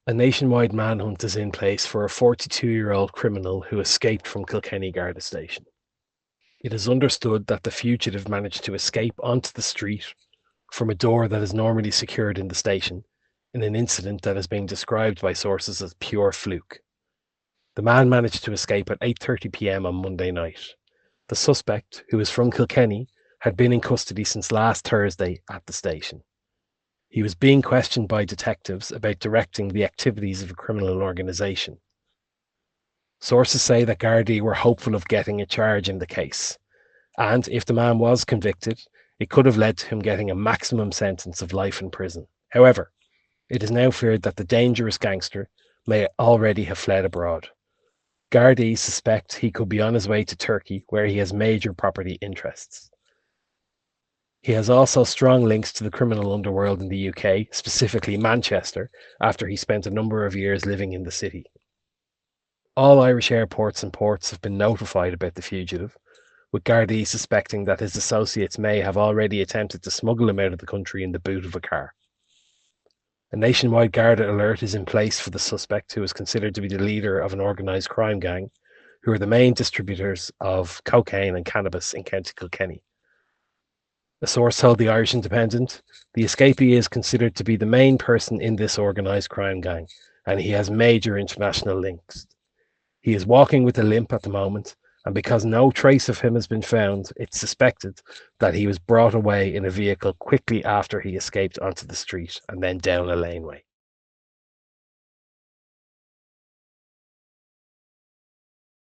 A nationwide manhunt is in place for a 42-year-old criminal who escaped from Kilkenny Garda station. It is understood that the fugitive managed to escape onto the street from a door that is normally secured in the station in an incident that is being described by sources as pure fluke. The man managed to escape at 8:30 p.m. on Monday night. The suspect, who is from Kilkenny, had been in custody since last Thursday at the station. He was being questioned by detectives about directing the activities of a criminal organisation. Sources say that Gardaí were hopeful of getting a charge in the case, and if the man was convicted, it could have led to him getting a maximum sentence of life in prison. However, it is now feared that the dangerous gangster may already have fled abroad. Gardaí suspect he could be on his way to Turkey, where he has major property interests. He has also strong links to the criminal underworld in the UK, specifically Manchester, after he spent a number of years living in the city. All Irish airports and ports have been notified about the fugitive, with Gardaí suspecting that his associates may have already attempted to smuggle him out of the country in the boot of a car. A nationwide Garda alert is in place for the suspect, who is considered to be the leader of an organised crime gang, who are the main distributors of cocaine and cannabis in County Kilkenny. A source told the Irish Independent, the escapee is considered to be the main person in this organised crime gang, and he has major international links. He is walking with a limp at the moment, and because no trace of him has been found, it's suspected that he was brought away in a vehicle quickly after he escaped onto the street and then down a laneway.